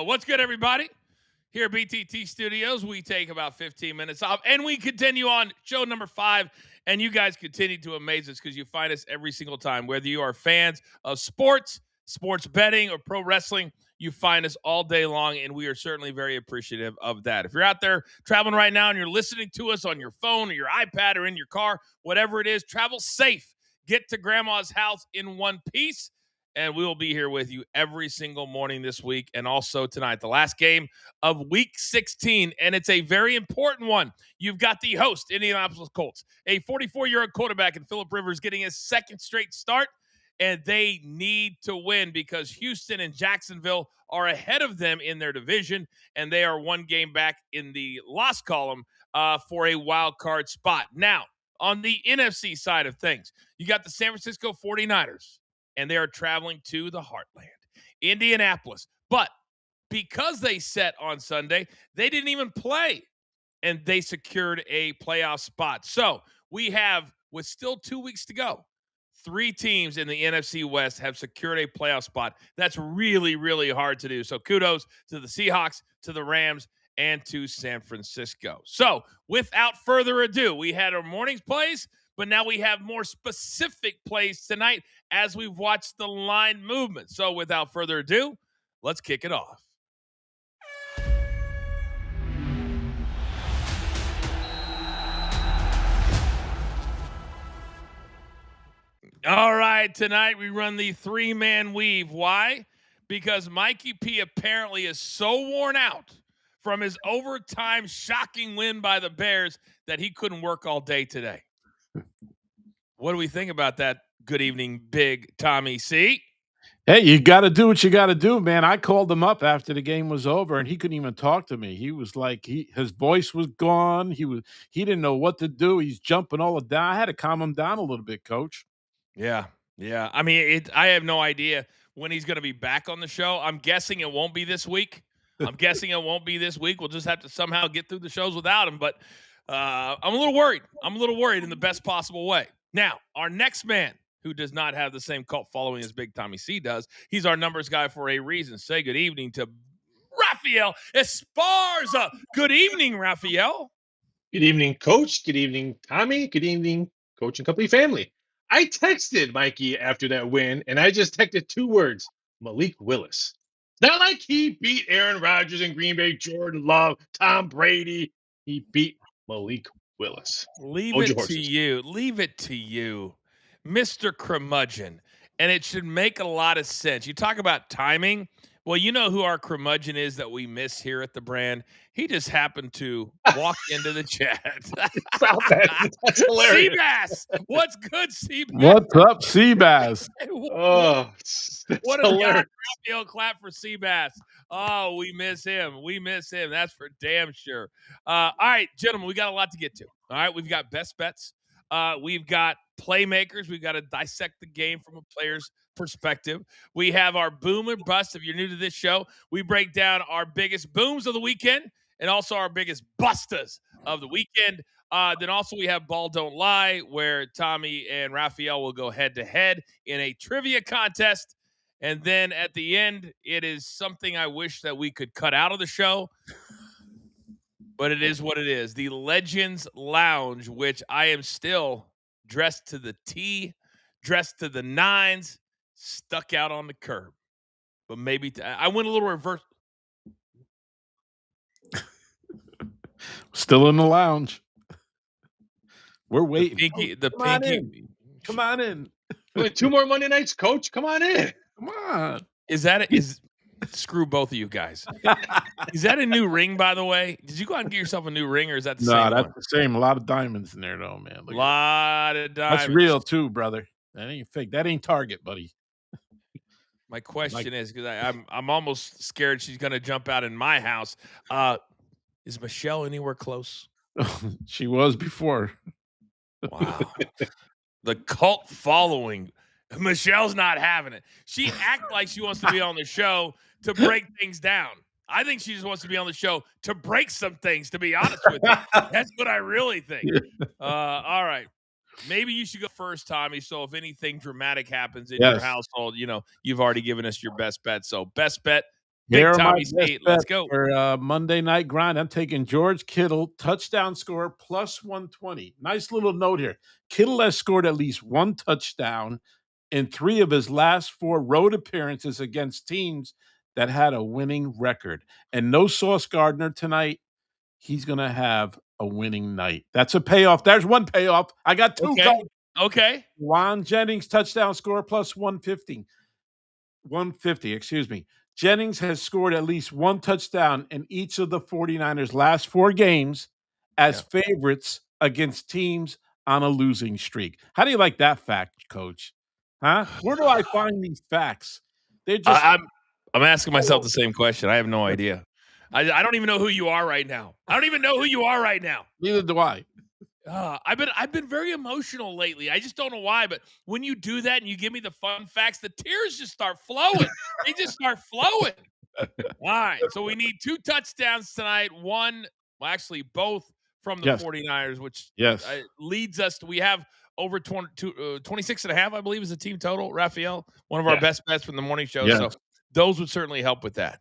What's good, everybody? Here at BTT Studios, we take about 15 minutes off and we continue on show number 5. And you guys continue to amaze us because you find us every single time. Whether you are fans of sports, sports betting, or pro wrestling, you find us all day long. And we are certainly very appreciative of that. If you're out there traveling right now and you're listening to us on your phone or your iPad or in your car, whatever it is, travel safe. Get to grandma's house in one piece. And we will be here with you every single morning this week and also tonight, the last game of Week 16. And it's a very important one. You've got the host, Indianapolis Colts, a 44-year-old quarterback in Phillip Rivers getting his second straight start. And they need to win because Houston and Jacksonville are ahead of them in their division. And they are one game back in the loss column for a wild card spot. Now, on the NFC side of things, you got the San Francisco 49ers. And they are traveling to the heartland, Indianapolis. But because they set on Sunday, they didn't even play, and they secured a playoff spot. So we have, with still 2 weeks to go, 3 teams in the NFC West have secured a playoff spot. That's really, really hard to do. So kudos to the Seahawks, to the Rams, and to San Francisco. So without further ado, we had our morning's plays, but now we have more specific plays tonight as we've watched the line movement. So without further ado, let's kick it off. All right, tonight we run the 3-man weave. Why? Because Mikey P apparently is so worn out from his overtime shocking win by the Bears that he couldn't work all day today. What do we think about that? Good evening, Big Tommy C. Hey, you got to do what you got to do, man. I called him up after the game was over, and he couldn't even talk to me. He was like, his voice was gone. He didn't know what to do. He's jumping all the down. I had to calm him down a little bit, Coach. Yeah. I mean, I have no idea when he's going to be back on the show. I'm guessing it won't be this week. We'll just have to somehow get through the shows without him. But I'm a little worried. In the best possible way. Now, our next man, who does not have the same cult following as Big Tommy C does, he's our numbers guy for a reason. Say good evening to Rafael Esparza. Good evening, Rafael. Good evening, Coach. Good evening, Tommy. Good evening, Coach and company family. I texted Mikey after that win, and I just texted 2 words, Malik Willis. It's not like he beat Aaron Rodgers in Green Bay, Jordan Love, Tom Brady. He beat Malik Willis. Leave it to you, Mr. Curmudgeon. And it should make a lot of sense. You talk about timing. Well, you know who our curmudgeon is that we miss here at the brand. He just happened to walk into the chat. That's hilarious. Seabass. What's good, Seabass? What's up, Seabass? What a guy. Raphael clap for Seabass. Oh, we miss him. That's for damn sure. All right, gentlemen, we got a lot to get to. All right, we've got best bets. We've got playmakers. We've got to dissect the game from a player's perspective. We have our boom or bust. If you're new to this show, we break down our biggest booms of the weekend and also our biggest bustas of the weekend. Then also we have Ball Don't Lie, where Tommy and Raphael will go head-to-head in a trivia contest. And then at the end, it is something I wish that we could cut out of the show. But it is what it is. The Legends Lounge, which I am still dressed to the T, dressed to the nines, stuck out on the curb. But maybe I went a little reverse. Still in the lounge. We're waiting. Come on in. 2 more Monday nights, Coach. Come on in. Come on. Screw both of you guys. Is that a new ring, by the way? Did you go out and get yourself a new ring, or is that the same? No, that's the same. A lot of diamonds in there, though, man. A lot of diamonds. That's real, too, brother. That ain't fake. That ain't Target, buddy. My question is, because I'm almost scared she's going to jump out in my house. Is Michelle anywhere close? She was before. Wow. The cult following. Michelle's not having it. She acts like she wants to be on the show to break things down. I think she just wants to be on the show to break some things, to be honest with you. That's what I really think. All right. Maybe you should go first, Tommy. So if anything dramatic happens in your Yes. household, you've already given us your best bet. So best bet, Here Big are my Tommy best C. Let's bets go. for Monday Night Grind. I'm taking George Kittle, touchdown score, plus 120. Nice little note here. Kittle has scored at least one touchdown in 3 of his last 4 road appearances against teams that had a winning record. And no Sauce Gardner tonight. He's going to have a winning night. That's a payoff. There's one payoff. I got 2, Okay. Coach. Okay. Juan Jennings, touchdown score, plus 150. 150, excuse me. Jennings has scored at least one touchdown in each of the 49ers' last 4 games as favorites against teams on a losing streak. How do you like that fact, Coach? Huh? Where do I find these facts? They're just I'm asking myself the same question. I have no idea. I don't even know who you are right now. I don't even know who you are right now. Neither do I. I've been very emotional lately. I just don't know why, but when you do that and you give me the fun facts, the tears just start flowing. They just start flowing. All right, so we need 2 touchdowns tonight. Both from the Yes. 49ers, which Yes. leads us to we have over 26 and a half, I believe, is the team total. Raphael, one of our best bets from the morning show. Yes. So those would certainly help with that.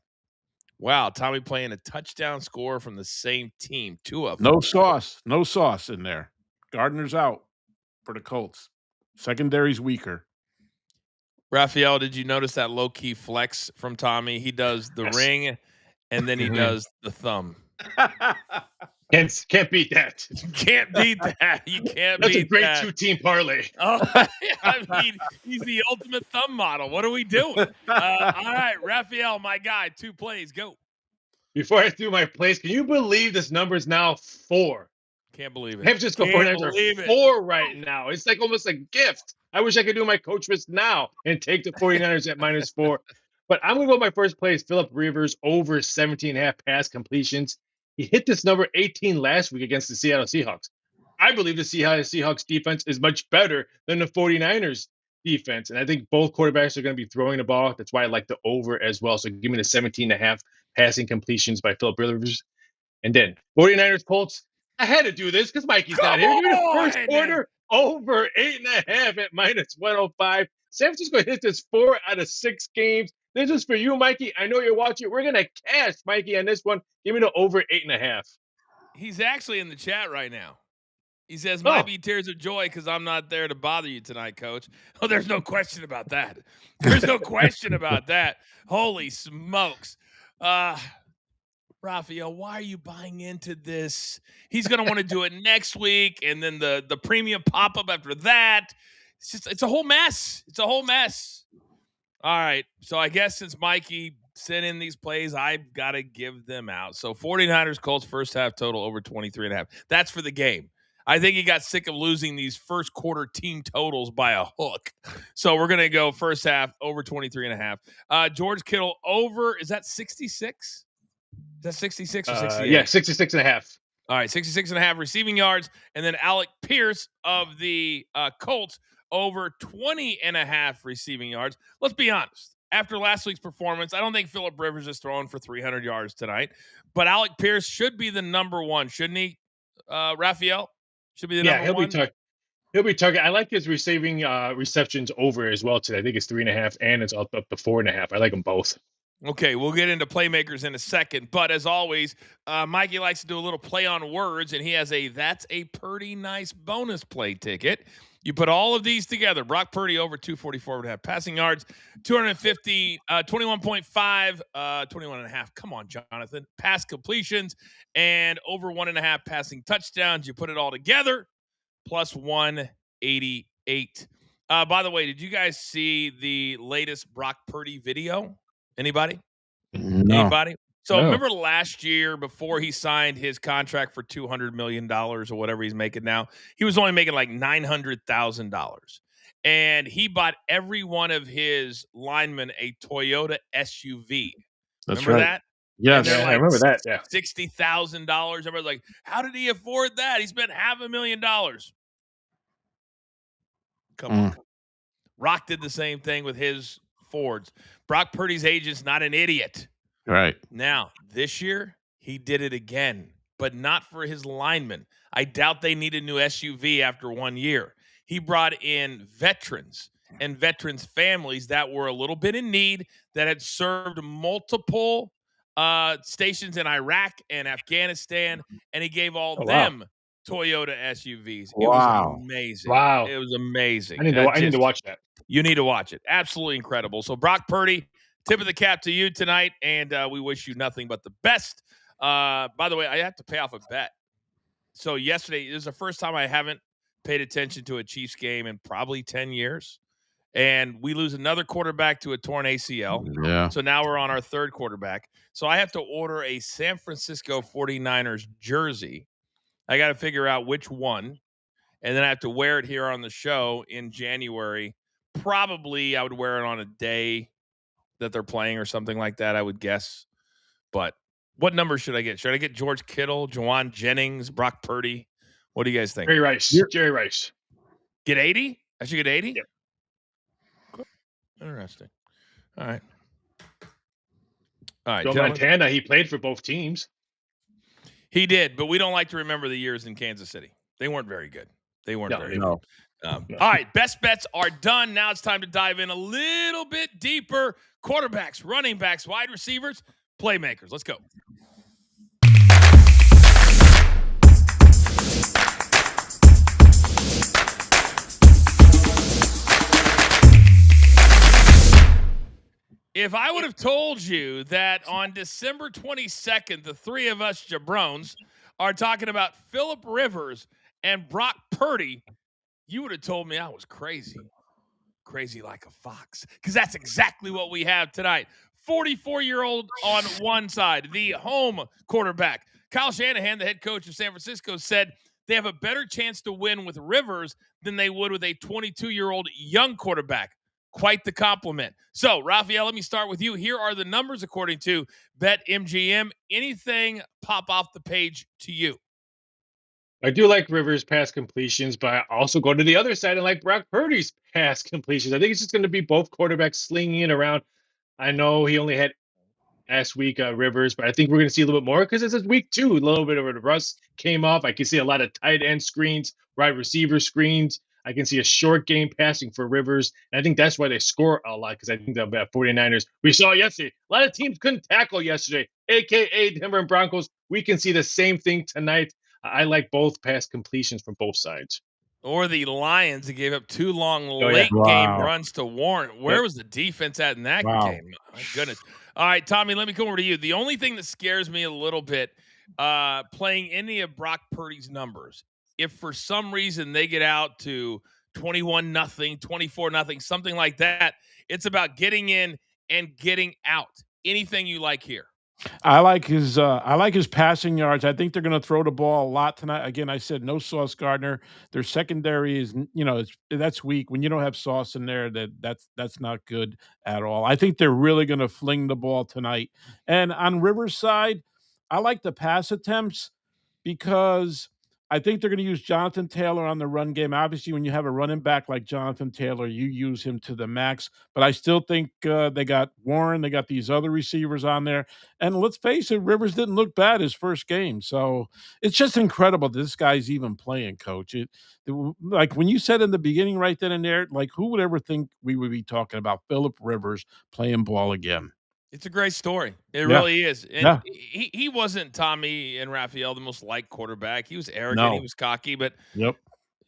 Wow, Tommy playing a touchdown score from the same team, 2 of them. No sauce in there. Gardner's out for the Colts. Secondary's weaker. Raphael, did you notice that low-key flex from Tommy? He does the ring, and then he does the thumb. Can't beat that. You can't beat that. You can't That's beat a great that. 2-team parlay. Oh, I mean, he's the ultimate thumb model. What are we doing? All right, Raphael, my guy, 2 plays. Go. Before I do my plays, can you believe this number is now 4? Can't believe it. San Francisco 49ers are 4 right now. It's like almost a gift. I wish I could do my coach list now and take the 49ers at -4. But I'm going to go with my first play is Phillip Rivers over 17.5 pass completions. He hit this number 18 last week against the Seattle Seahawks. I believe the Seattle Seahawks defense is much better than the 49ers defense. And I think both quarterbacks are going to be throwing the ball. That's why I like the over as well. So give me the 17.5 passing completions by Phillip Rivers. And then 49ers Colts. I had to do this because Mikey's not here. Give me the first quarter over 8.5 at -105. San Francisco hit this 4 out of 6 games. This is for you, Mikey. I know you're watching. We're gonna cash Mikey on this one. Give me the over 8.5. He's actually in the chat right now. He says, might be tears of joy because I'm not there to bother you tonight, Coach. Oh, there's no question about that. There's no question about that. Holy smokes. Raphael, why are you buying into this? He's going to want to do it next week, and then the premium pop-up after that. It's a whole mess. It's a whole mess. All right, so I guess since Mikey sent in these plays, I've got to give them out. So 49ers Colts first half total over 23.5. That's for the game. I think he got sick of losing these first quarter team totals by a hook. So we're going to go first half over 23.5. George Kittle over, is that 66? Is that 66 or 68? Yeah, 66.5. All right, 66.5 receiving yards. And then Alec Pierce of the Colts over 20.5 receiving yards. Let's be honest. After last week's performance, I don't think Phillip Rivers is throwing for 300 yards tonight. But Alec Pierce should be the number one, shouldn't he, Raphael? Should be the number one? He'll be targeted. I like his receiving receptions over as well today. I think it's 3.5 and it's up to 4.5. I like them both. Okay, we'll get into playmakers in a second. But as always, Mikey likes to do a little play on words, and he has that's a pretty nice bonus play ticket. You put all of these together. Brock Purdy over 244.5 passing yards, 250, 21.5, 21.5. Come on, Jonathan. Pass completions, and over 1.5 passing touchdowns. You put it all together, plus 188. By the way, did you guys see the latest Brock Purdy video? Anybody? No. Anybody? So remember last year before he signed his contract for $200 million or whatever he's making now, he was only making like $900,000. And he bought every one of his linemen a Toyota SUV. Remember that? Yes. Yeah, I remember that. Yeah. $60,000. Everybody's like, how did he afford that? He spent $500,000. Come on. Rock did the same thing with his Fords. Brock Purdy's agent's not an idiot. Right. Now, this year, he did it again, but not for his linemen. I doubt they need a new SUV after 1 year. he brought in veterans and veterans families that were a little bit in need, that had served multiple stations in Iraq and Afghanistan, and he gave all Oh, wow. them Toyota SUVs. It was Wow. amazing. Wow. It was amazing. I need to watch that. You need to watch it. Absolutely incredible. So Brock Purdy, tip of the cap to you tonight, and we wish you nothing but the best. By the way, I have to pay off a bet. So yesterday, this is the first time I haven't paid attention to a Chiefs game in probably 10 years. And we lose another quarterback to a torn ACL. Yeah. So now we're on our third quarterback. So I have to order a San Francisco 49ers jersey. I got to figure out which one. And then I have to wear it here on the show in January. Probably I would wear it on a day that they're playing or something like that, I would guess. But what number should I get? Should I get George Kittle, Jawan Jennings, Brock Purdy? What do you guys think? Jerry Rice. Jerry Rice. Get 80? I should get 80? Yep. Cool. Interesting. All right. All right. Joe Gentlemen. Montana, he played for both teams. He did, but we don't like to remember the years in Kansas City. They weren't very good. They weren't very good. All right, best bets are done. Now it's time to dive in a little bit deeper. Quarterbacks, running backs, wide receivers, playmakers. Let's go. If I would have told you that on December 22nd, the three of us jabrones are talking about Phillip Rivers and Brock Purdy, you would have told me I was crazy. Crazy like a fox. Because that's exactly what we have tonight. 44-year-old on one side, the home quarterback. Kyle Shanahan, the head coach of San Francisco, said they have a better chance to win with Rivers than they would with a 22-year-old young quarterback. Quite the compliment. So, Raphael, let me start with you. Here are the numbers according to BetMGM. Anything pop off the page to you? I do like Rivers' pass completions, but I also go to the other side and like Brock Purdy's pass completions. I think it's just going to be both quarterbacks slinging it around. I know he only had last week, Rivers, but I think we're going to see a little bit more because this is week 2. A little bit of a rust came off. I can see a lot of tight end screens, wide receiver screens. I can see a short game passing for Rivers. And I think that's why they score a lot, because I think the 49ers, we saw yesterday, a lot of teams couldn't tackle yesterday, a.k.a. Denver Broncos. We can see the same thing tonight. I like both pass completions from both sides. Or the Lions that gave up 2 long late game runs to Warren. Where was the defense at in that game? My goodness. All right, Tommy, let me come over to you. The only thing that scares me a little bit playing any of Brock Purdy's numbers, if for some reason they get out to 21-0, 24-0, something like that, it's about getting in and getting out. Anything you like here? I like his passing yards. I think they're going to throw the ball a lot tonight. Again, I said no Sauce Gardner. Their secondary is, that's weak. When you don't have Sauce in there, that's not good at all. I think they're really going to fling the ball tonight. And on Rivers' side, I like the pass attempts because I think they're going to use Jonathan Taylor on the run game. Obviously, when you have a running back like Jonathan Taylor, you use him to the max. But I still think they got Warren. They got these other receivers on there. And let's face it, Rivers didn't look bad his first game. So it's just incredible this guy's even playing, Coach. Like when you said in the beginning right then and there, like who would ever think we would be talking about Phillip Rivers playing ball again? It's a great story. It really is. And he wasn't, Tommy and Raphael, the most liked quarterback. He was arrogant. He was cocky. But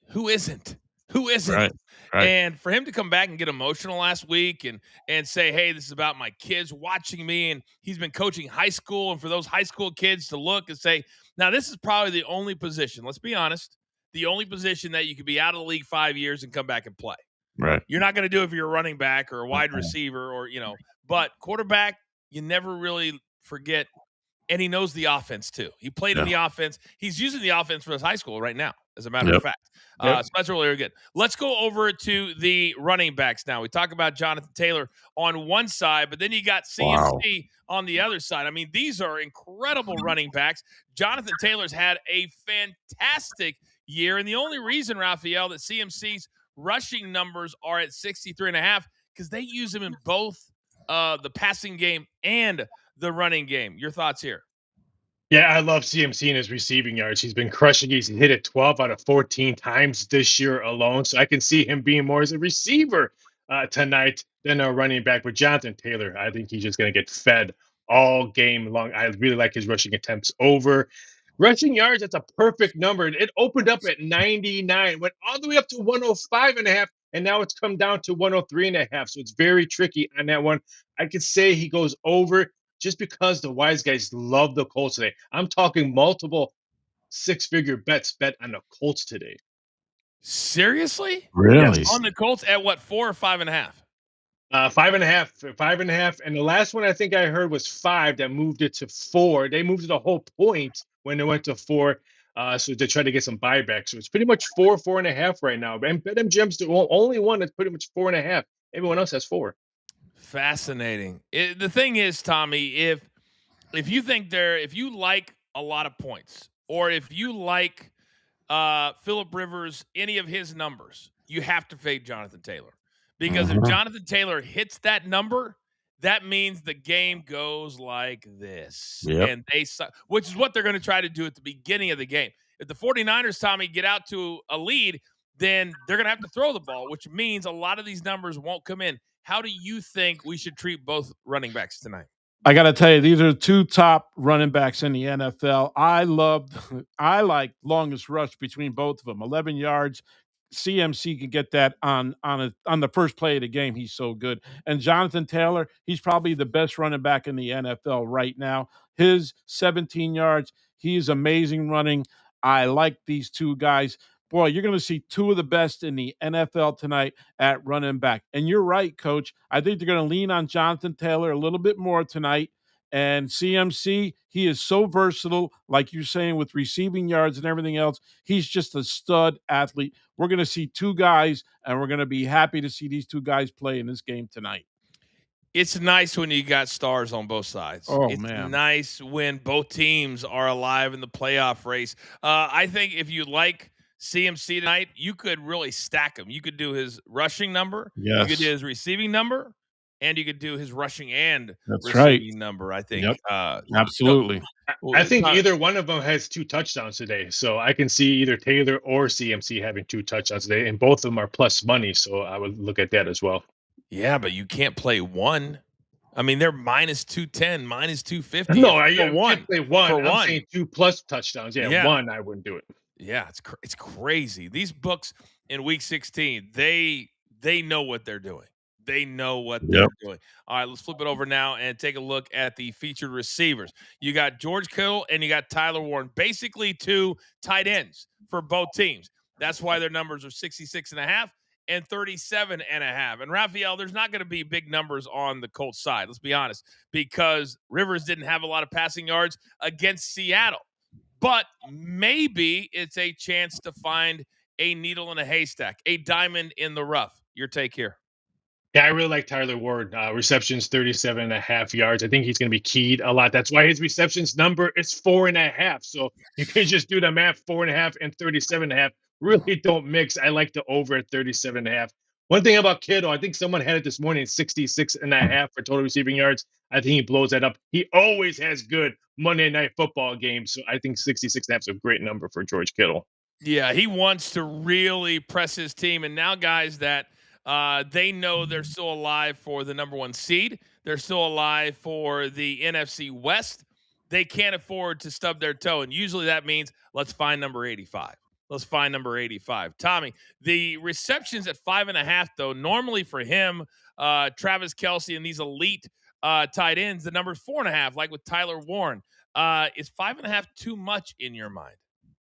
who isn't? Who isn't? Right. And for him to come back and get emotional last week and say, hey, this is about my kids watching me. And he's been coaching high school. And for those high school kids to look and say, now this is probably the only position, let's be honest, the only position that you could be out of the league 5 years and come back and play. Right. You're not going to do it if you're a running back or a wide receiver or, but quarterback, you never really forget. And he knows the offense too. He played in the offense. He's using the offense for his high school right now, as a matter of fact. So that's really good. Let's go over to the running backs now. We talk about Jonathan Taylor on one side, but then you got CMC on the other side. I mean, these are incredible running backs. Jonathan Taylor's had a fantastic year. And the only reason, Raphael, that CMC's rushing numbers are at 63.5 because they use him in both the passing game and the running game. Your thoughts here? Yeah, I love CMC in his receiving yards. He's been crushing. He's hit it 12 out of 14 times this year alone. So I can see him being more as a receiver tonight than a running back. With Jonathan Taylor, I think he's just going to get fed all game long. I really like his rushing attempts over. Rushing yards, that's a perfect number. It opened up at 99, went all the way up to 105 and a half, and now it's come down to 103 and a half. So it's very tricky on that one. I could say he goes over just because the wise guys love the Colts today. I'm talking multiple six-figure bets bet on the Colts today. Seriously? Really? Yes. On the Colts at what, 4 or 5.5? 5.5, 5.5. And the last one I think I heard was five that moved it to four. They moved it a whole point when they went to four. So to try to get some buyback. So it's pretty much 4.5 right now. And BetMGM's the only one that's pretty much 4.5. Everyone else has four. Fascinating. The thing is, Tommy, if you think if you like a lot of points, or if you like Philip Rivers, any of his numbers, you have to fade Jonathan Taylor. Because if Mhm. Jonathan Taylor hits that number, that means the game goes like this. Yep. And which is what they're going to try to do at the beginning of the game. If the 49ers, Tommy, get out to a lead, then they're going to have to throw the ball, which means a lot of these numbers won't come in. How do you think we should treat both running backs tonight? I got to tell you, these are two top running backs in the NFL. I like longest rush between both of them, 11 yards. CMC can get that on the first play of the game. He's so good. And Jonathan Taylor, he's probably the best running back in the NFL right now. His 17 yards, he's amazing running. I like these two guys. Boy, you're going to see two of the best in the NFL tonight at running back. And you're right, coach. I think they're going to lean on Jonathan Taylor a little bit more tonight. And CMC, he is so versatile, like you're saying, with receiving yards and everything else. He's just a stud athlete. We're going to see two guys, and we're going to be happy to see these two guys play in this game tonight. It's nice when you got stars on both sides. Oh, It's man. nice when both teams are alive in the playoff race. I think if you like CMC tonight, you could really stack him. You could do his rushing number, you could do Yes, his receiving number, and you could do his rushing and that's right. receiving number. I think. Yep, So, absolutely. I well, think either one of them has two touchdowns today. So I can see either Taylor or CMC having two touchdowns today. And both of them are plus money. So I would look at that as well. yeah, but you can't play one. I mean, they're minus 210, minus 250 No, for I can't one. play one. For I'm one. saying two plus touchdowns. Yeah, Yeah. one, I wouldn't do it. Yeah, it's crazy. These books in week 16, they know what they're doing. They know what they're Yep. doing. All right, let's flip it over now and take a look at the featured receivers. You got George Kittle and you got Tyler Warren, basically two tight ends for both teams. That's why their numbers are 66 and a half and 37 and a half. And Raphael, there's not going to be big numbers on the Colts side, let's be honest, because Rivers didn't have a lot of passing yards against Seattle. But maybe it's a chance to find a needle in a haystack, a diamond in the rough. Your take here. Yeah, I really like Tyler Ward. Receptions 37.5 yards. I think he's going to be keyed a lot. That's why his receptions number is 4.5. So you can just do the math 4.5 and 37.5. Really don't mix. I like the over at 37.5. One thing about Kittle, I think someone had it this morning 66.5 for total receiving yards. I think he blows that up. He always has good Monday night football games. So I think 66.5 is a great number for George Kittle. Yeah, he wants to really press his team. And now, guys, that they know they're still alive for the number one seed, they're still alive for the NFC West. They can't afford to stub their toe. And usually that means let's find number 85. Let's find number 85. Tommy, the receptions at 5.5, though, normally for him, Travis Kelce and these elite tight ends, the number's 4.5, like with Tyler Warren. Is 5.5 too much in your mind?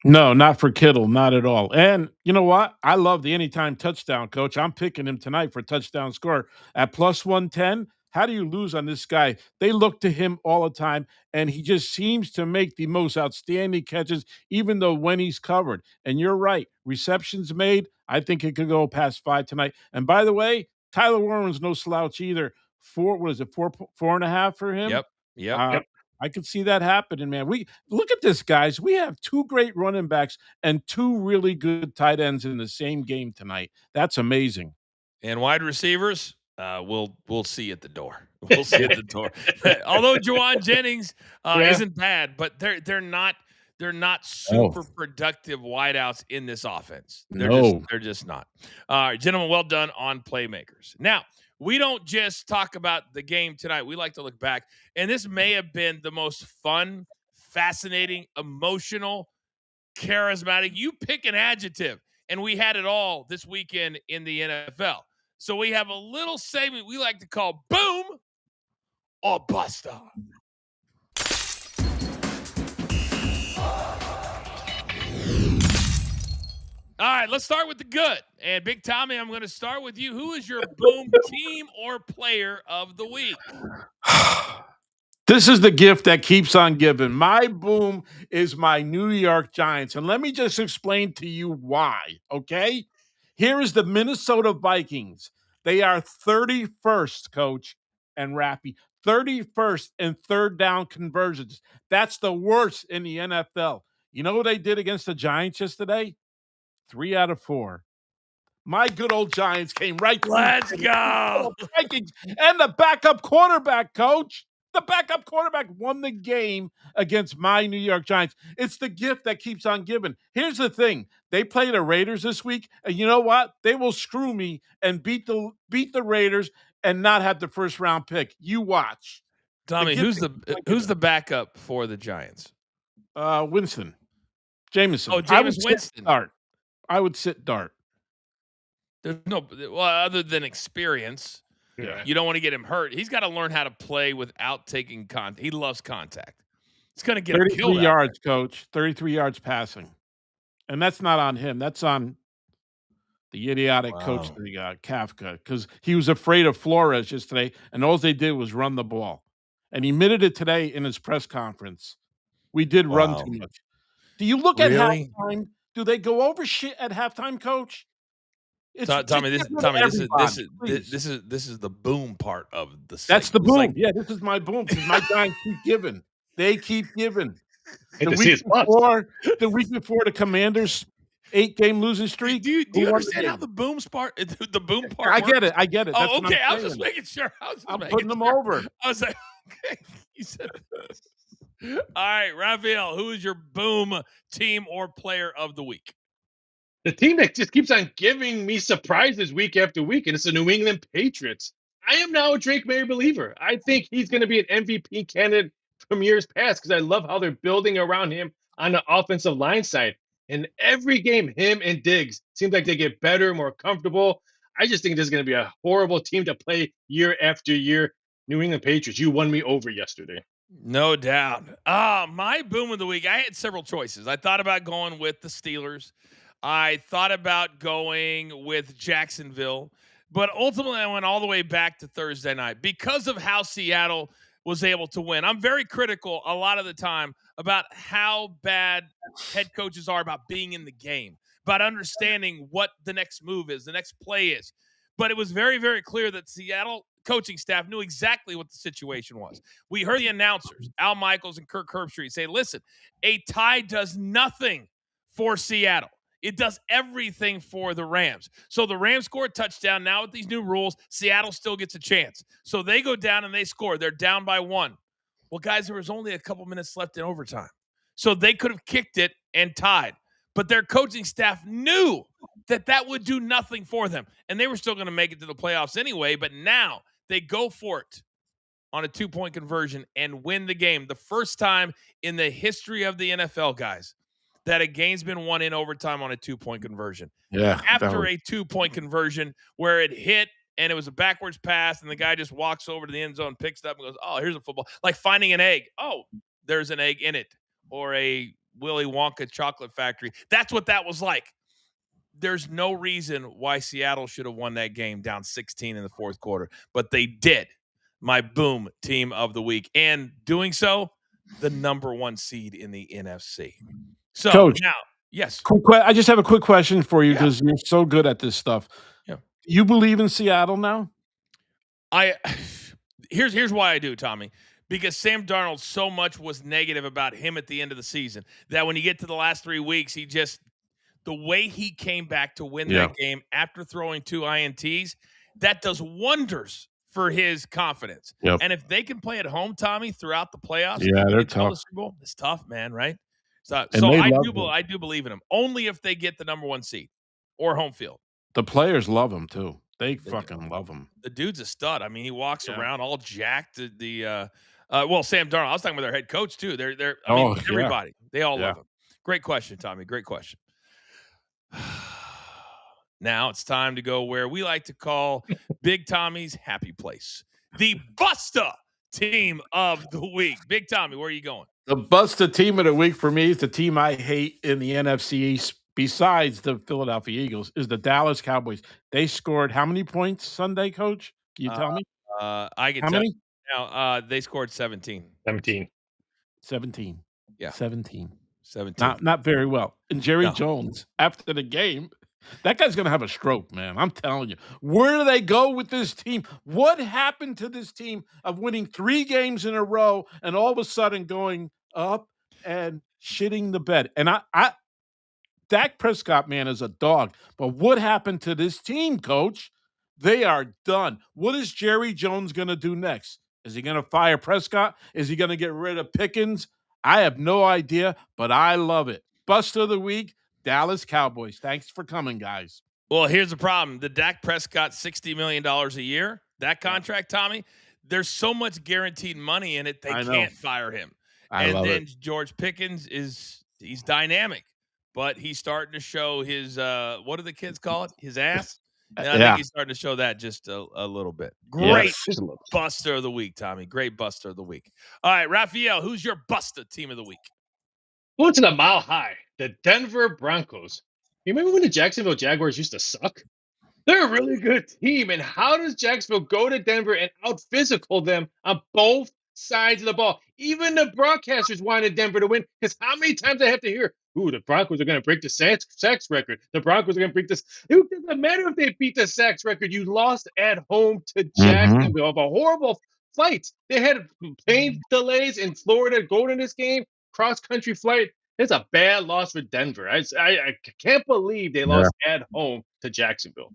No, not for Kittle, not at all. And you know what? I love the anytime touchdown, coach. I'm picking him tonight for touchdown score at plus 110. How do you lose on this guy? They look to him all the time, and he just seems to make the most outstanding catches, even though when he's covered. And you're right, receptions made. I think it could go past five tonight. And by the way, Tyler Warren's no slouch either. What is it, 4.5 for him? Yep. Yep. Uh, Yep. I could see that happening, man. We look at this, guys. We have two great running backs and two really good tight ends in the same game tonight. That's amazing. And wide receivers, we'll see at the door. We'll see at the door. Although Juwan Jennings Yeah. isn't bad, but they're not super productive wideouts in this offense. They're just not. All right, gentlemen, well done on playmakers. Now, we don't just talk about the game tonight. We like to look back, and this may have been the most fun, fascinating, emotional, charismatic. You pick an adjective, and we had it all this weekend in the NFL. So we have a little segment we like to call Boom or Buster. All right, let's start with the good. And Big Tommy, I'm going to start with you. Who is your Boom team or player of the week? This is the gift that keeps on giving. My boom is my New York Giants. And let me just explain to you why, okay? Here is the Minnesota Vikings. They are 31st, Coach and Rappy. 31st in third down conversions. That's the worst in the NFL. You know what they did against the Giants yesterday? 3 out of 4. My good old Giants came right through. Let's go. Vikings and the backup quarterback, Coach. The backup quarterback won the game against my New York Giants. It's the gift that keeps on giving. Here's the thing. They play the Raiders this week, and you know what? They will screw me and beat the Raiders and not have the first round pick. You watch. Tommy, who's the backup for the Giants? Winston. Jameson. Oh, Jameis Winston. I would sit Dart. There's no other than experience. Yeah. You don't want to get him hurt. He's got to learn how to play without taking contact. He loves contact. It's going to get him killed. 33 yards, Coach. 33 yards passing. And that's not on him. That's on the idiotic coach that he got, Kafka, because he was afraid of Flores yesterday, and all they did was run the ball. And he admitted it today in his press conference. We did run too much. Do you look at halftime? Do they go over shit at halftime, Coach? Tommy, this is the boom part of the segment. That's the boom. This is my boom because my Giants keep giving. They keep giving. The week before the Commanders' 8-game losing streak. Do you understand how the boom part? The boom part. I get it. That's oh, okay. I was just making sure. I'm putting them over. I was like, okay. You said this. All right, Raphael, who is your boom team or player of the week? The team that just keeps on giving me surprises week after week, and it's the New England Patriots. I am now a Drake May believer. I think he's going to be an MVP candidate from years past because I love how they're building around him on the offensive line side. And every game, him and Diggs seems like they get better, more comfortable. I just think this is going to be a horrible team to play year after year. New England Patriots, you won me over yesterday. No doubt. My boom of the week, I had several choices. I thought about going with the Steelers. I thought about going with Jacksonville, but ultimately I went all the way back to Thursday night because of how Seattle was able to win. I'm very critical a lot of the time about how bad head coaches are about being in the game, about understanding what the next move is, the next play is. But it was very, very clear that Seattle coaching staff knew exactly what the situation was. We heard the announcers, Al Michaels and Kirk Herbstreit, say, listen, a tie does nothing for Seattle. It does everything for the Rams. So the Rams score a touchdown. Now with these new rules, Seattle still gets a chance. So they go down and they score. They're down by 1. Well, guys, there was only a couple minutes left in overtime. So they could have kicked it and tied. But their coaching staff knew that would do nothing for them. And they were still going to make it to the playoffs anyway. But now they go for it on a 2-point conversion and win the game. The first time in the history of the NFL, guys, that a game's been won in overtime on a 2-point conversion. Yeah. After a 2-point conversion where it hit and it was a backwards pass and the guy just walks over to the end zone, picks it up and goes, oh, here's a football. Like finding an egg. Oh, there's an egg in it. Or a Willy Wonka chocolate factory. That's what that was like. There's no reason why Seattle should have won that game down 16 in the fourth quarter, but they did. My boom team of the week. And doing so, the number 1 seed in the NFC. So Coach, now, yes. I just have a quick question for you because you're so good at this stuff. Yeah. You believe in Seattle now? Here's why I do, Tommy. Because Sam Darnold so much was negative about him at the end of the season that when you get to the last 3 weeks, the way he came back to win that game after throwing 2 INTs, that does wonders for his confidence. Yep. And if they can play at home, Tommy, throughout the playoffs, Yeah, they're until the tough. Super Bowl, it's tough, man, right? So, And they I love do him. I do believe in them. Only if they get the number 1 seed or home field. The players love him too. They They do. fucking love him. The dude's a stud. I mean, he walks Yeah. around all jacked. Well, Sam Darnold. I was talking about their head coach too. I Oh, mean, yeah. everybody. They all Yeah. love him. Great question, Tommy. Great question. Now it's time to go where we like to call Big Tommy's happy place. The Busta team of the week. Big Tommy, where are you going? The Buster team of the week for me is the team I hate in the NFC East, besides the Philadelphia Eagles, is the Dallas Cowboys. They scored how many points Sunday, Coach? Can you tell me? I can How tell many? you now. They scored 17. 17. 17. Yeah. 17. 17. Not very well. And Jerry No. Jones, after the game, that guy's gonna have a stroke, man. I'm telling you. Where do they go with this team? What happened to this team of winning 3 games in a row and all of a sudden going up and shitting the bed? And I Dak Prescott, man, is a dog. But what happened to this team, Coach? They are done. What is Jerry Jones gonna do next? Is he gonna fire Prescott? Is he gonna get rid of Pickens? I have no idea, but I love it. Bust of the week, Dallas Cowboys. Thanks for coming, guys. Well, here's the problem. The Dak Prescott $60 million a year, that contract, Tommy, there's so much guaranteed money in it, they I know. can't fire him. I love then it. George Pickens he's dynamic, but he's starting to show his what do the kids call it? His ass. And I Yeah. think he's starting to show that just a little bit. Great Yes. Just a little. buster of the week, Tommy. Great buster of the week. All right, Raphael, who's your buster team of the week? Going to the Mile High, the Denver Broncos. You remember when the Jacksonville Jaguars used to suck? They're a really good team. And how does Jacksonville go to Denver and out physical them on both sides of the ball? Even the broadcasters wanted Denver to win because how many times I have to hear, ooh, the Broncos are going to break the sacks record. The Broncos are going to break this. It doesn't matter if they beat the sacks record. You lost at home to Jacksonville of a horrible flight. They had plane delays in Florida going to this game, cross country flight. It's a bad loss for Denver. I can't believe they lost at home to Jacksonville.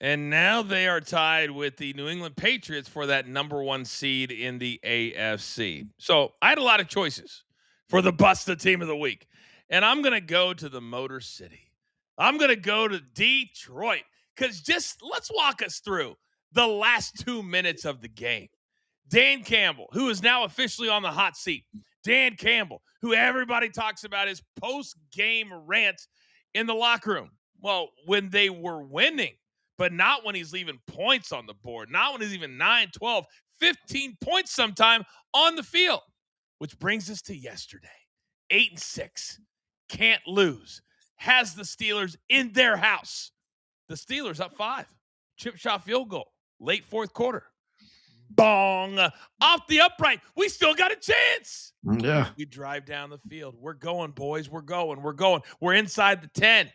And now they are tied with the New England Patriots for that number 1 seed in the AFC. So I had a lot of choices for the Busta team of the week. And I'm going to go to the Motor City. I'm going to go to Detroit because just let's walk us through the last 2 minutes of the game. Dan Campbell, who is now officially on the hot seat. Dan Campbell, who everybody talks about his post-game rant in the locker room. Well, when they were winning, but not when he's leaving points on the board, not when he's even 9, 12, 15 points sometime on the field, which brings us to yesterday. 8-6, can't lose, has the Steelers in their house. The Steelers up 5, chip shot field goal, late fourth quarter. Bong, off the upright. We still got a chance. Yeah. We drive down the field. We're going, boys. We're going. We're inside the 10.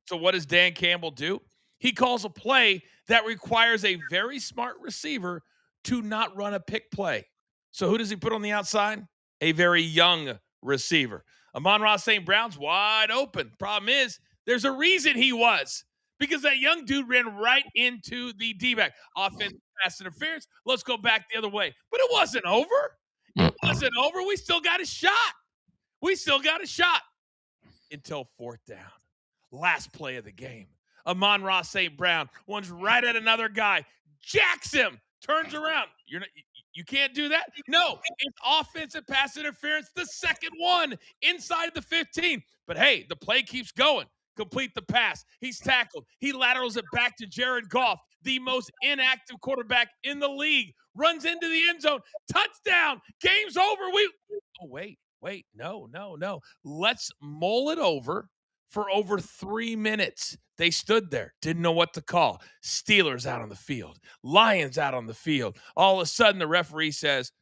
So what does Dan Campbell do? He calls a play that requires a very smart receiver to not run a pick play. So who does he put on the outside? A very young receiver. Amon-Ra St. Brown's wide open. Problem is, there's a reason he was. Because that young dude ran right into the D-back. Offensive pass interference. Let's go back the other way. But it wasn't over. It wasn't over. We still got a shot. Until fourth down. Last play of the game. Amon-Ra St. Brown runs right at another guy. Jacks him. Turns around. You can't do that? No. It's offensive pass interference. The second one inside the 15. But hey, the play keeps going. Complete the pass. He's tackled. He laterals it back to Jared Goff, the most inactive quarterback in the league. Runs into the end zone. Touchdown. Game's over. Wait. No. Let's mull it over for over 3 minutes. They stood there, didn't know what to call. Steelers out on the field. Lions out on the field. All of a sudden, the referee says,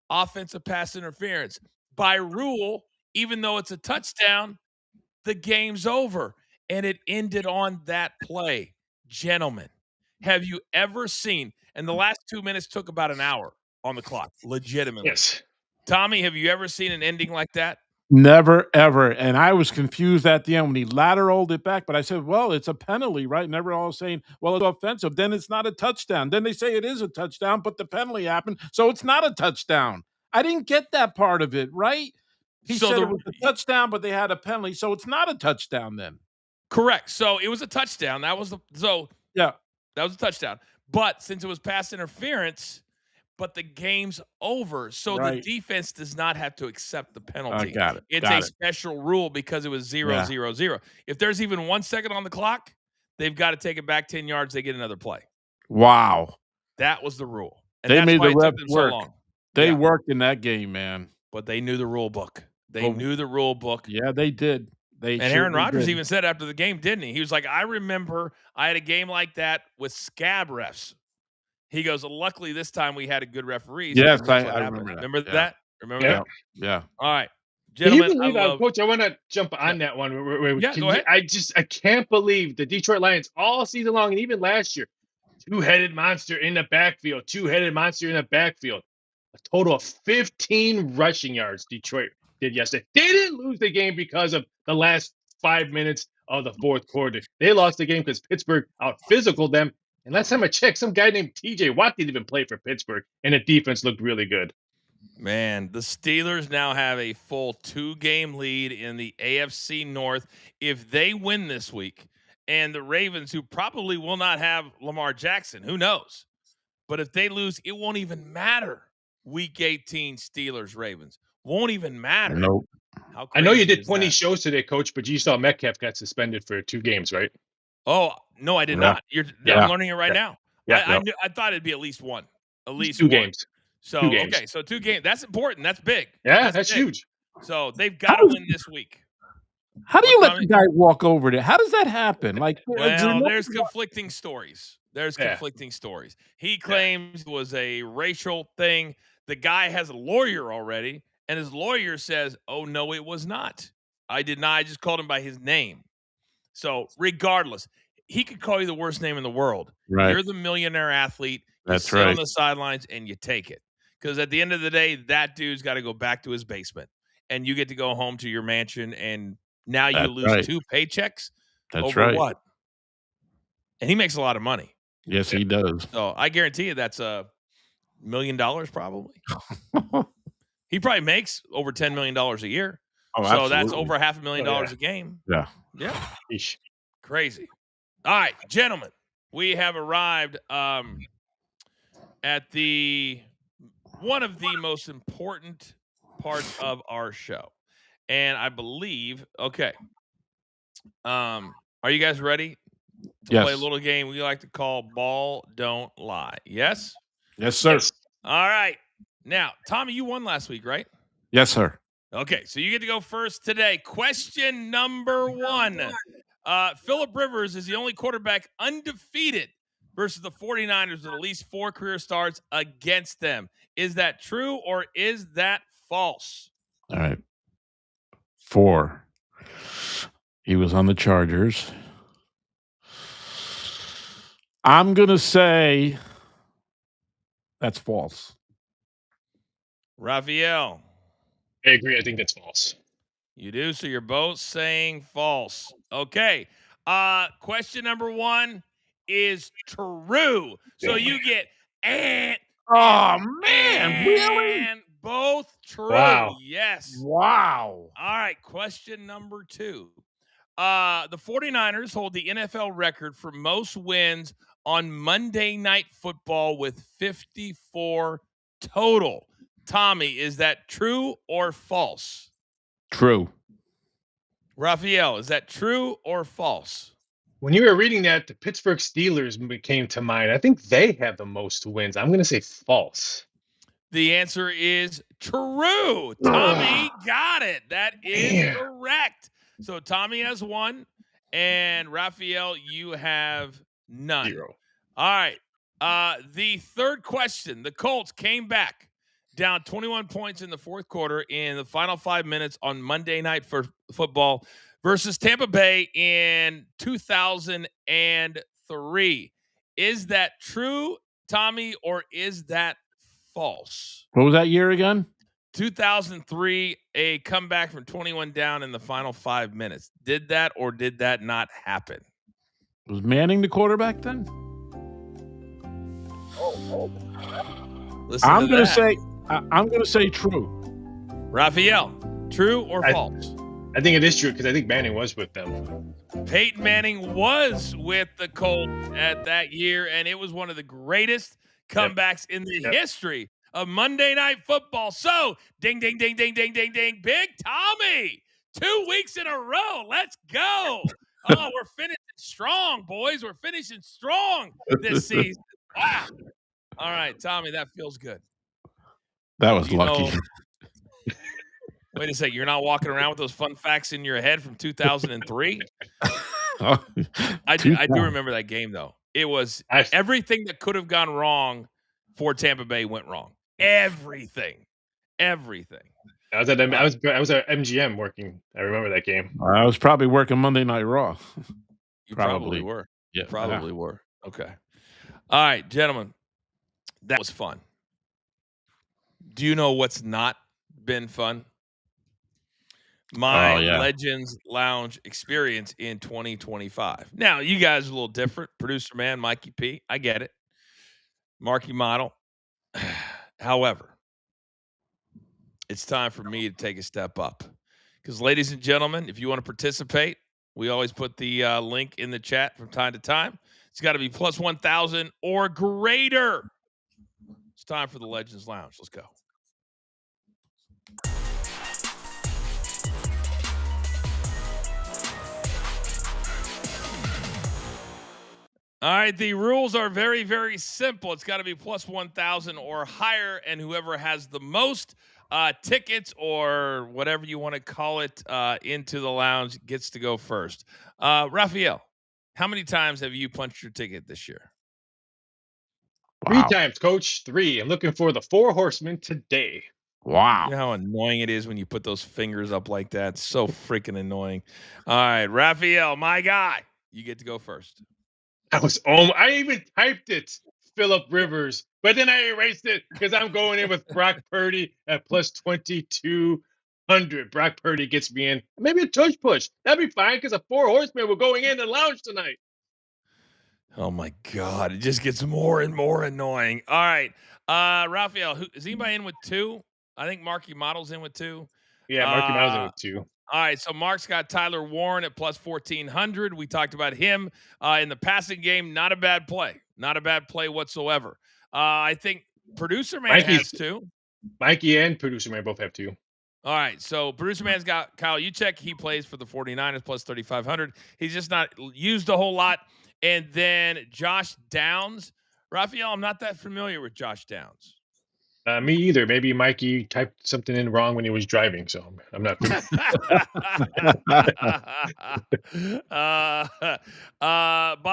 offensive pass interference. By rule, even though it's a touchdown, the game's over. And it ended on that play. Gentlemen, have you ever seen, and the last 2 minutes took about an hour on the clock, legitimately. Yes. Tommy, have you ever seen an ending like that? Never, ever, and I was confused at the end when he lateraled it back, but I said, "Well, it's a penalty, right?" And everyone was saying, "Well, it's offensive, then it's not a touchdown." Then they say it is a touchdown, but the penalty happened, so it's not a touchdown. I didn't get that part of it, right? He So said it was a touchdown, but they had a penalty, so it's not a touchdown then. correct. So it was a touchdown. That was Yeah, that was a touchdown. But since it was pass interference, but the game's over. So the right. defense does not have to accept the I penalty. got it, It's a got it. special rule because it was 0, Yeah. 0, 0. If there's even 1 second on the clock, they've got to take it back 10 yards. They get another play. Wow. That was the rule. And They that's made why the it took refs them so work. long. They Yeah. worked in that game, man. But they knew the rule book. They Well, knew the rule book. Yeah, they did. They And Aaron certainly Rodgers did. even said after the game, didn't he? He was like, I remember I had a game like that with scab refs. He goes, luckily this time we had a good referees. Yes, That's what I happened. remember that. Remember Yeah. that? Remember Yeah. that? Yeah. All right. Can you Gentlemen, I believe, love Coach? I want to jump on that one. Yeah, go ahead. I can't believe the Detroit Lions all season long and even last year, two-headed monster in the backfield, two-headed monster in the backfield. A total of 15 rushing yards Detroit did yesterday. They didn't lose the game because of the last 5 minutes of the fourth quarter. They lost the game because Pittsburgh out-physicaled them. And last time I checked, some guy named TJ Watt didn't even play for Pittsburgh, and the defense looked really good. Man, the Steelers now have a full 2-game lead in the AFC North. If they win this week, and the Ravens, who probably will not have Lamar Jackson, who knows? But if they lose, it won't even matter. Week 18 Steelers Ravens won't even matter. Nope. How I know you crazy did is 20 that? shows today, Coach, but you saw Metcalf got suspended for 2 games, right? Oh no, I did Yeah. not. Yeah. I'm learning it right now. Yeah. I thought it'd be at least one. At least 2 one. games. So 2 games. okay, so 2 games. That's important. That's big. Yeah, that's big. huge. So they've got to win this week. How do you let Tommy? the guy walk over there? How does that happen? Like, Well, there's conflicting stories. There's Yeah. conflicting stories. He claims it was a racial thing. The guy has a lawyer already, and his lawyer says, "Oh no, it was not. I did not. I just called him by his name." So, regardless, he could call you the worst name in the world. Right. You're the millionaire athlete. You That's sit on right. the sidelines and you take it. Because at the end of the day, that dude's got to go back to his basement, and you get to go home to your mansion. And now you That's lose right. 2 paychecks That's over right. what? And he makes a lot of money. Yes, he does. So I guarantee you that's $1 million probably. He probably makes over $10 million a year. Oh, so that's absolutely. over $500,000 Oh, yeah. a game. Yeah. Yeah. Eesh. Crazy. All right, gentlemen, we have arrived at the one of the most important parts of our show. And I believe, okay. Are you guys ready to play a Yes. little game we like to call Ball Don't Lie? Yes? Yes, sir. Yes. All right. Now, Tommy, you won last week, right? Yes, sir. Okay, so you get to go first today. Question number 1. Phillip Rivers is the only quarterback undefeated versus the 49ers with at least 4 career starts against them. Is that true or is that false? All right. 4. He was on the Chargers. I'm going to say that's false. Raphael. I agree. I think that's false. You do, so you're both saying false. Okay. Question number 1 is true. So you get Oh, man. Really? and both true. Wow. Yes. Wow. All right, question number 2. The 49ers hold the NFL record for most wins on Monday Night Football with 54 total. Tommy, is that true or false? True. Raphael, is that true or false? When you were reading that, the Pittsburgh Steelers came to mind. I think they have the most wins. I'm going to say false. The answer is true. Tommy got it. That is Man. correct. So Tommy has 1, and Raphael, you have none. 0. All right. The third question. The Colts came back down 21 points in the fourth quarter in the final 5 minutes on Monday Night Football versus Tampa Bay in 2003. Is that true, Tommy, or is that false? What was that year again? 2003, a comeback from 21 down in the final 5 minutes. Did that or did that not happen? Was Manning the quarterback then? Listen I'm to gonna that. say I'm gonna say true. Raphael, true or false? I think it is true because I think Manning was with them. Peyton Manning was with the Colts at that year, and it was one of the greatest comebacks in the history of Monday Night Football. So, ding, ding, ding, ding, ding, ding, ding. Big Tommy, 2 weeks in a row. Let's go. Oh, we're finishing strong, boys. We're finishing strong this season. Wow. All right, Tommy, that feels good. That was lucky. Wait a second. You're not walking around with those fun facts in your head from 2003? I do remember that game, though. It was everything that could have gone wrong for Tampa Bay went wrong. Everything. I was at MGM working. I remember that game. I was probably working Monday Night Raw. You probably were. Yeah, probably were. Okay. All right, gentlemen. That was fun. Do you know what's not been fun? My Legends Lounge experience in 2025. Now, you guys are a little different. Producer man, Mikey P. I get it. Marky Model. However, it's time for me to take a step up. Because, ladies and gentlemen, if you want to participate, we always put the link in the chat from time to time. It's got to be plus 1,000 or greater. It's time for the Legends Lounge. Let's go. All right, the rules are very, very simple. It's got to be plus 1,000 or higher, and whoever has the most tickets or whatever you want to call it into the lounge gets to go first. Raphael, how many times have you punched your ticket this year? Wow. 3 times, Coach. 3. I'm looking for the 4 horsemen today. Wow. You know how annoying it is when you put those fingers up like that? It's so freaking annoying. All right, Raphael, my guy, you get to go first. I even typed it, Phillip Rivers, but then I erased it because I'm going in with Brock Purdy at plus 2,200. Brock Purdy gets me in. Maybe a tush push. That'd be fine because the 4 horsemen were going in the lounge tonight. Oh my God, it just gets more and more annoying. All right, Raphael, is anybody in with 2? I think Marky Model's in with 2. Yeah, Marky Model's in with 2. All right, so Mark's got Tyler Warren at plus 1,400. We talked about him in the passing game. Not a bad play. Not a bad play whatsoever. I think Producer Man has 2. Mikey and Producer Man both have 2. All right, so Producer Man's got Kyle Juszczyk. He plays for the 49ers plus 3,500. He's just not used a whole lot. And then Josh Downs. Raphael, I'm not that familiar with Josh Downs. Me either. Maybe Mikey typed something in wrong when he was driving, so I'm not. By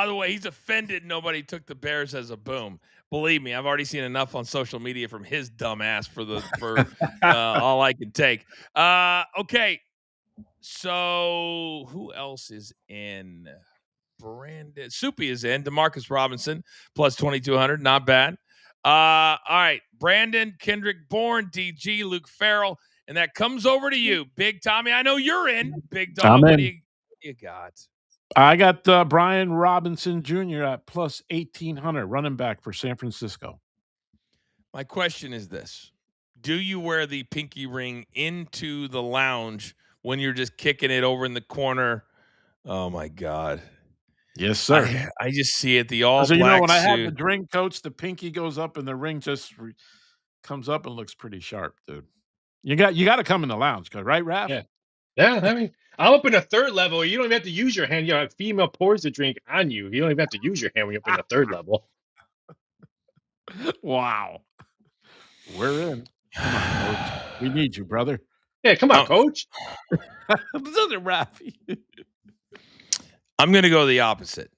the way, he's offended nobody took the Bears as a boom. Believe me, I've already seen enough on social media from his dumb ass for all I can take. Okay, so who else is in? Brandon Soupy is in. Demarcus Robinson plus 2,200, not bad. All right, Brandon, Kendrick Bourne, DG, Luke Farrell, and that comes over to you, Big Tommy. I know you're in, Big Dog. What do you got? I got Brian Robinson Jr. at plus 1,800, running back for San Francisco. My question is this: do you wear the pinky ring into the lounge when you're just kicking it over in the corner? Oh my God. Yes, sir. I just see it. The all black. Black when suit. I have the drink, Coach, the pinky goes up and the ring just comes up and looks pretty sharp, dude. You got to come in the lounge, right, Raph? Yeah. I mean, I'm up in a 3rd level. You don't even have to use your hand. A female pours the drink on you. You don't even have to use your hand when you're up in the 3rd level. Wow. We're in. Come on, Coach. We need you, brother. Yeah, come on, Coach. Doesn't Raffy. I'm going to go the opposite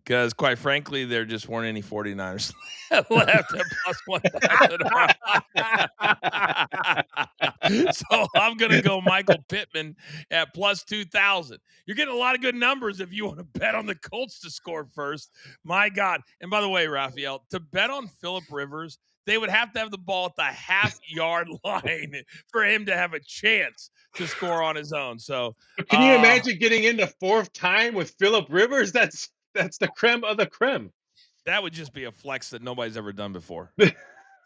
because, quite frankly, there just weren't any 49ers left at plus 1,000. So I'm going to go Michael Pittman at plus 2,000. You're getting a lot of good numbers if you want to bet on the Colts to score first. My God. And by the way, Raphael, to bet on Phillip Rivers, they would have to have the ball at the half-yard line for him to have a chance to score on his own. So, But can you imagine getting in the fourth time with Phillip Rivers? That's the creme of the creme. that would just be a flex that nobody's ever done before.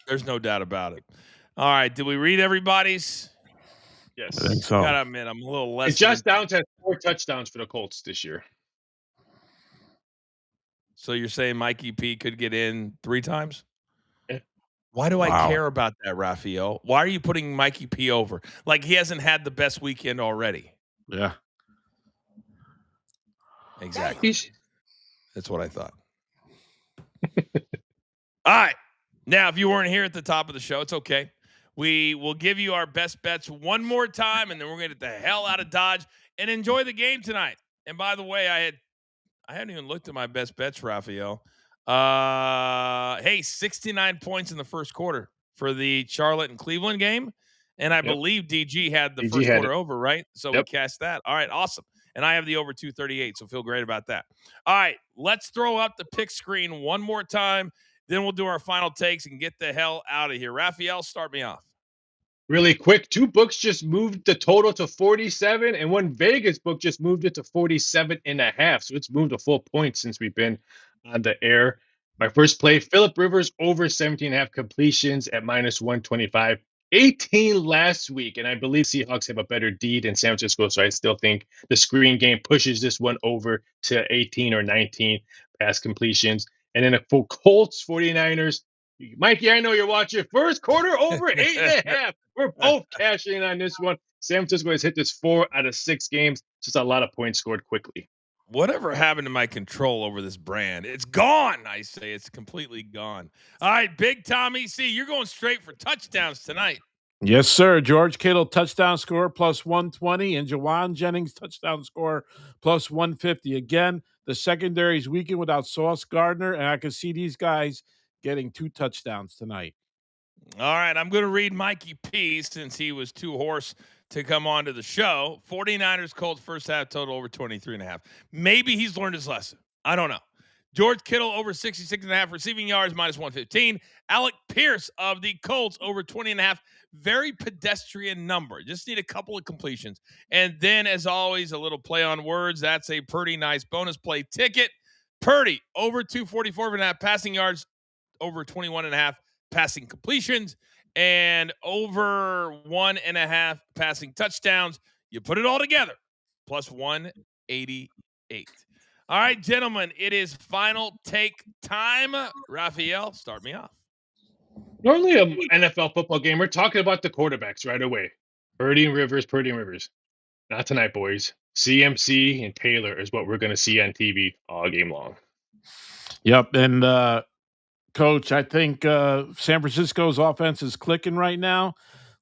There's no doubt about it. All right, did we read everybody's? Yes. I think so. Gotta admit, I'm a little less. And Josh Downs has 4 touchdowns for the Colts this year. So you're saying Mikey P could get in 3 times? Yeah. Why do I Wow. care about that, Raphael? Why are you putting Mikey P over? Like he hasn't had the best weekend already. Yeah. Exactly. That's what I thought. All right. Now, if you weren't here at the top of the show, it's okay. We will give you our best bets one more time, and then we're going to get the hell out of Dodge and enjoy the game tonight. And by the way, I hadn't even looked at my best bets, Raphael. Hey, 69 points in the first quarter for the Charlotte and Cleveland game. And I believe DG had the first quarter over, right? So we cashed that. All right, awesome. And I have the over 238, so feel great about that. All right, let's throw up the pick screen one more time. Then we'll do our final takes and get the hell out of here. Raphael, start me off. Really quick, 2 books just moved the total to 47, and one Vegas book just moved it to 47.5. So it's moved a full point since we've been on the air. My first play, Phillip Rivers over 17.5 completions at -125. 18 last week, and I believe Seahawks have a better D than San Francisco, so I still think the screen game pushes this one over to 18 or 19 pass completions. And then for Colts 49ers, Mikey, I know you're watching. First quarter over 8.5. We're both cashing in on this one. San Francisco has hit this 4 out of 6 games. Just a lot of points scored quickly. Whatever happened to my control over this brand? It's gone, I say. It's completely gone. All right, Big Tom EC, you're going straight for touchdowns tonight. Yes, sir. George Kittle touchdown score plus 120 and Jawan Jennings touchdown score plus 150. Again, the secondary's weakened without Sauce Gardner, and I can see these guys getting 2 touchdowns tonight. All right, I'm going to read Mikey P since he was too hoarse to come on to the show. 49ers Colts first half total over 23.5. Maybe he's learned his lesson. I don't know. George Kittle over 66.5 receiving yards -115. Alec Pierce of the Colts over 20.5. Very pedestrian number. Just need a couple of completions. And then, as always, a little play on words. That's a pretty nice bonus play ticket. Purdy over 244.5 passing yards, over 21.5 passing completions, and over 1.5 passing touchdowns. You put it all together, plus 188. All right, gentlemen, it is final take time. Raphael, start me off. Normally, an NFL football game, we're talking about the quarterbacks right away. Purdy and Rivers. Not tonight, boys. CMC and Taylor is what we're going to see on TV all game long. Yep, and Coach, I think San Francisco's offense is clicking right now.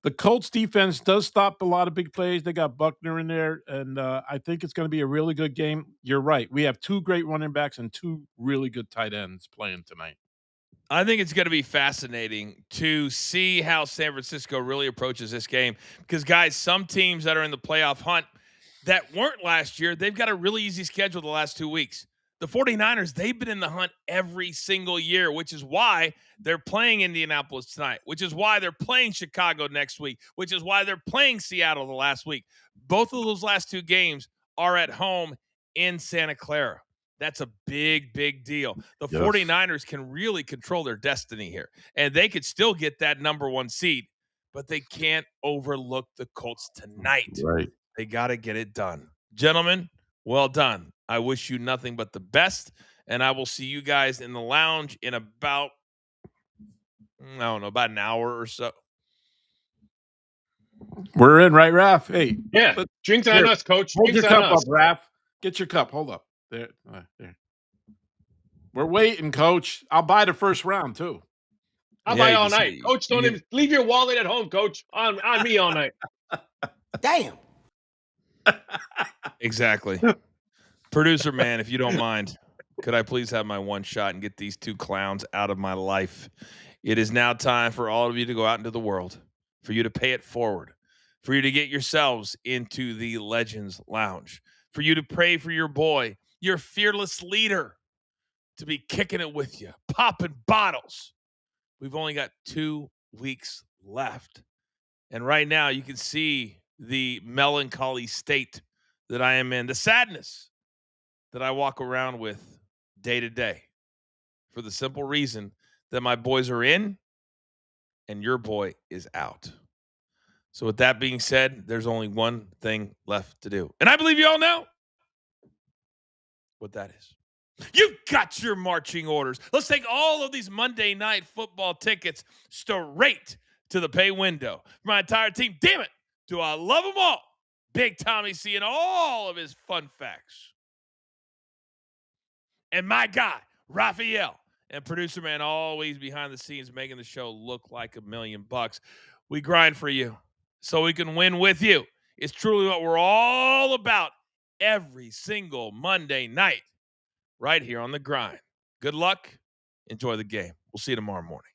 The Colts defense does stop a lot of big plays. They got Buckner in there, and I think it's going to be a really good game. You're right. We have 2 great running backs and 2 really good tight ends playing tonight. I think it's going to be fascinating to see how San Francisco really approaches this game because, guys, some teams that are in the playoff hunt that weren't last year, they've got a really easy schedule the last 2 weeks. The 49ers, they've been in the hunt every single year, which is why they're playing Indianapolis tonight, which is why they're playing Chicago next week, which is why they're playing Seattle the last week. Both of those last 2 games are at home in Santa Clara. That's a big, big deal. The 49ers can really control their destiny here, and they could still get that number 1 seed, but they can't overlook the Colts tonight. Right. They got to get it done. Gentlemen, well done. I wish you nothing but the best, and I will see you guys in the lounge in about, I don't know, about an hour or so. We're in, right, Raph? Hey. Yeah, drinks on us, Coach. Hold Drinks your on cup us. up, Raph. Get your cup. Hold up. There. We're waiting, Coach. I'll buy the first round, too. I'll buy all night. Coach, don't even leave your wallet at home, Coach. On me all night. Damn. Exactly. Producer man, if you don't mind, could I please have my one shot and get these 2 clowns out of my life? It is now time for all of you to go out into the world, for you to pay it forward, for you to get yourselves into the Legends Lounge, for you to pray for your boy, your fearless leader, to be kicking it with you, popping bottles, We've only got 2 weeks left. And right now, you can see the melancholy state that I am in, the sadness that I walk around with day to day, for the simple reason that my boys are in and your boy is out. So, with that being said, there's only one thing left to do. And I believe you all know what that is. You've got your marching orders. Let's take all of these Monday Night Football tickets straight to the pay window for my entire team. Damn it, do I love them all. Big Tommy C and all of his fun facts. And my guy, Raphael, and producer man, always behind the scenes making the show look like $1,000,000. We grind for you so we can win with you. It's truly what we're all about every single Monday night right here on The Grind. Good luck. Enjoy the game. We'll see you tomorrow morning.